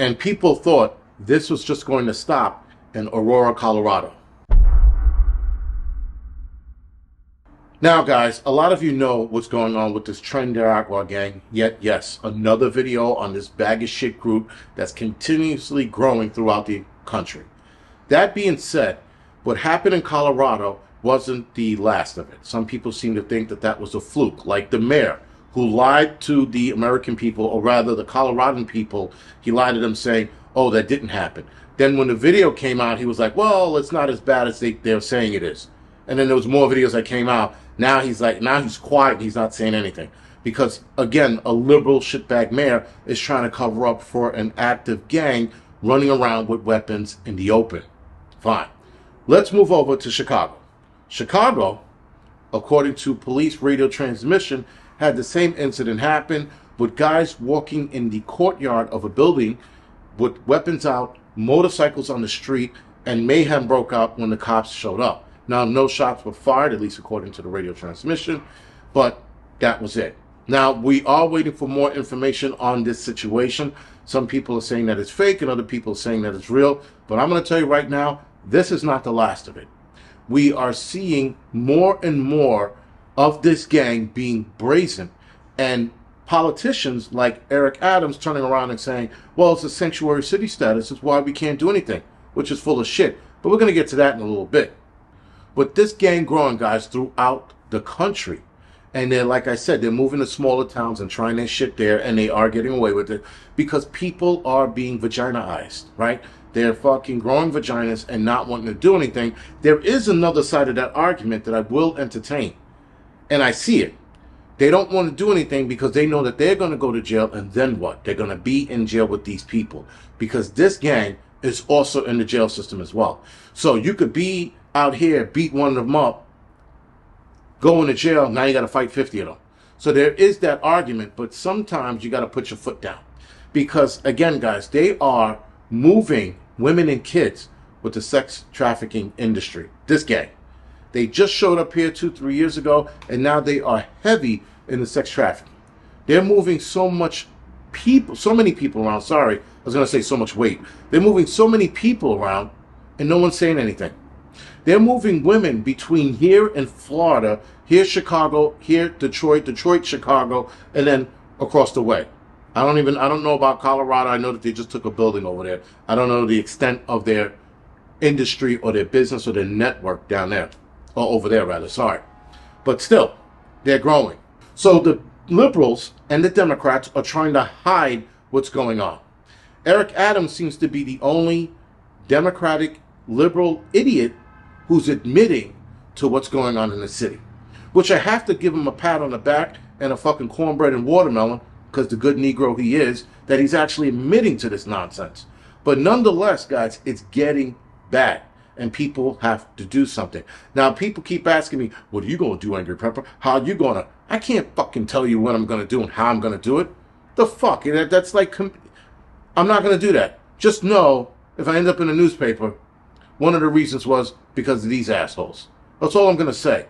And people thought this was just going to stop in Aurora, Colorado. Now, guys, a lot of you know what's going on with this Trinidad gang. Yet, yes, another video on this bag of shit group that's continuously growing throughout the country. That being said, what happened in Colorado wasn't the last of it. Some people seem to think that that was a fluke, like the mayor who lied to the American people, or rather the Coloradan people. He lied to them saying, oh, that didn't happen. Then when the video came out, he was like, well, it's not as bad as they're saying it is. And then there was more videos that came out. Now he's quiet. He's not saying anything. Because, again, a liberal shitbag mayor is trying to cover up for an active gang running around with weapons in the open. Fine. Let's move over to Chicago. Chicago, according to police radio transmission, had the same incident happen with guys walking in the courtyard of a building with weapons out, motorcycles on the street, and mayhem broke out when the cops showed up. Now, no shots were fired, at least according to the radio transmission, but that was it. Now, we are waiting for more information on this situation. Some people are saying that it's fake, and other people are saying that it's real. But I'm going to tell you right now, this is not the last of it. We are seeing more and more of this gang being brazen, and politicians like Eric Adams turning around and saying, well, it's a sanctuary city status, it's why we can't do anything, which is full of shit. But we're going to get to that in a little bit. But this gang growing, guys, throughout the country. And they're, like I said, they're moving to smaller towns and trying their shit there, and they are getting away with it because people are being vaginaized, right? They're fucking growing vaginas and not wanting to do anything. There is another side of that argument that I will entertain, and I see it. They don't want to do anything because they know that they're going to go to jail, and then what? They're going to be in jail with these people because this gang is also in the jail system as well. So you could be out here, beat one of them up, go into jail, now you got to fight 50 of them. So there is that argument, but sometimes you got to put your foot down. Because, again, guys, they are moving women and kids with the sex trafficking industry. This gang. They just showed up here 2-3 years ago, and now they are heavy in the sex trafficking. They're moving so many people around. Sorry, I was going to say so much weight. They're moving so many people around, and no one's saying anything. They're moving women between here and Florida, here Chicago, here Detroit, Chicago, and then across the way. I don't know about Colorado. I know that they just took a building over there. I don't know the extent of their industry or their business or their network down there, or over there rather, sorry. But still, they're growing. So the liberals and the Democrats are trying to hide what's going on. Eric Adams seems to be the only Democratic liberal idiot who's admitting to what's going on in the city. Which I have to give him a pat on the back and a fucking cornbread and watermelon, because the good Negro he is, that he's actually admitting to this nonsense. But nonetheless, guys, it's getting bad. And people have to do something. Now, people keep asking me, what are you going to do, Angryprepper? How are you going to? I can't fucking tell you what I'm going to do and how I'm going to do it. The fuck? That's like, I'm not going to do that. Just know, if I end up in a newspaper, one of the reasons was because of these assholes. That's all I'm going to say.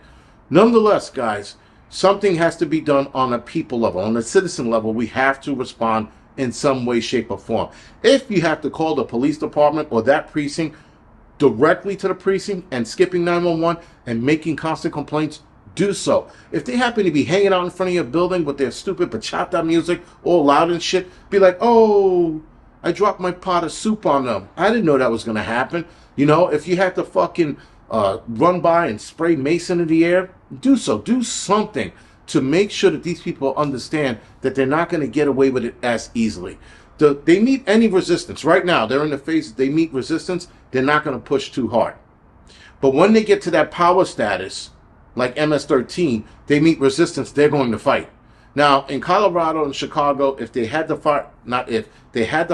Nonetheless, guys, something has to be done on a people level. On a citizen level, we have to respond in some way, shape, or form. If you have to call the police department or that precinct directly to the precinct and skipping 911 and making constant complaints, do so. If they happen to be hanging out in front of your building with their stupid bachata music all loud and shit, be like, oh, I dropped my pot of soup on them. I didn't know that was going to happen. You know, if you had to fucking run by and spray mace into the air, do so. Do something to make sure that these people understand that they're not going to get away with it as easily. They meet any resistance. Right now, they're in the phase, they meet resistance, they're not going to push too hard. But when they get to that power status, like MS-13, they meet resistance, they're going to fight. Now, in Colorado and Chicago, if they had the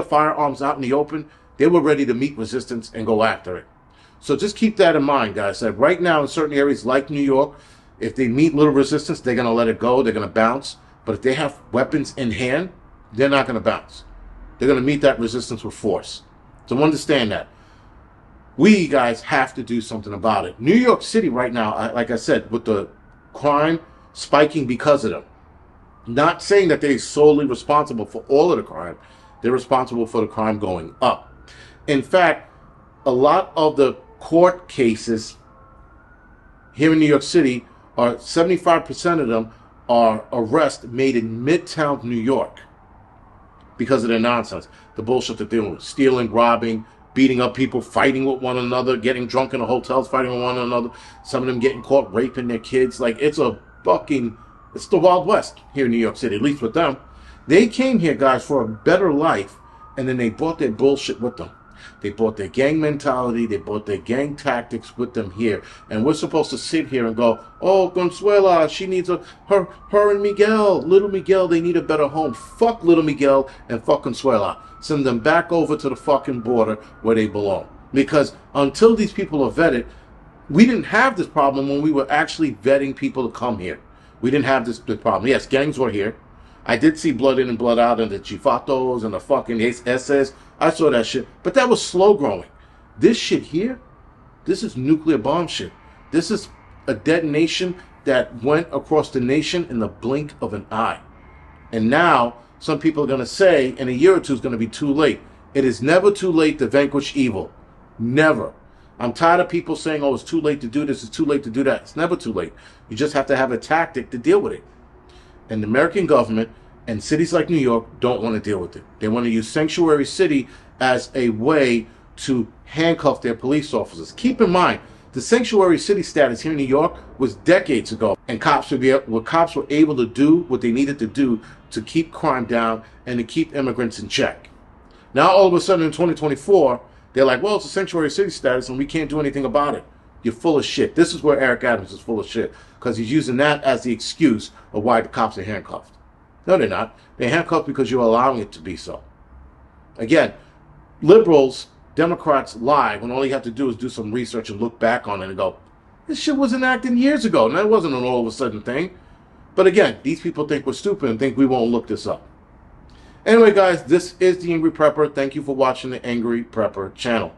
firearms out in the open, they were ready to meet resistance and go after it. So just keep that in mind, guys. That right now in certain areas like New York, if they meet little resistance, they're going to let it go. They're going to bounce. But if they have weapons in hand, they're not going to bounce. They're going to meet that resistance with force. So understand that. We, guys, have to do something about it. New York City right now, like I said, with the crime spiking because of them. Not saying that they're solely responsible for all of the crime. They're responsible for the crime going up. In fact, a lot of the court cases here in New York City are 75% of them are arrests made in Midtown New York because of their nonsense, the bullshit that they're doing, stealing, robbing, beating up people, fighting with one another, getting drunk in the hotels, fighting with one another. Some of them getting caught raping their kids. Like, it's the Wild West here in New York City, at least with them. They came here, guys, for a better life, and then they brought their bullshit with them. They brought their gang mentality, they brought their gang tactics with them here. And we're supposed to sit here and go, oh, Consuela, she needs her and Miguel, little Miguel, they need a better home. Fuck little Miguel and fuck Consuela. Send them back over to the fucking border where they belong. Because until these people are vetted, we didn't have this problem when we were actually vetting people to come here. We didn't have this problem. Yes, gangs were here. I did see blood in and blood out and the chifatos and the fucking SS. I saw that shit. But that was slow growing. This shit here, this is nuclear bomb shit. This is a detonation that went across the nation in the blink of an eye. And now, some people are going to say, in a year or two, it's going to be too late. It is never too late to vanquish evil. Never. I'm tired of people saying, oh, it's too late to do this, it's too late to do that. It's never too late. You just have to have a tactic to deal with it. And the American government and cities like New York don't want to deal with it. They want to use Sanctuary City as a way to handcuff their police officers. Keep in mind, the Sanctuary City status here in New York was decades ago, and cops were able to do what they needed to do to keep crime down and to keep immigrants in check. Now, all of a sudden in 2024, they're like, well, it's a Sanctuary City status and we can't do anything about it. You're full of shit. This is where Eric Adams is full of shit, because he's using that as the excuse of why the cops are handcuffed. No, they're not. They're handcuffed because you're allowing it to be so. Again, liberals, Democrats lie when all you have to do is do some research and look back on it and go, this shit was enacted years ago, and that wasn't an all of a sudden thing. But again, these people think we're stupid and think we won't look this up. Anyway, guys, this is the Angry Prepper. Thank you for watching the Angry Prepper channel.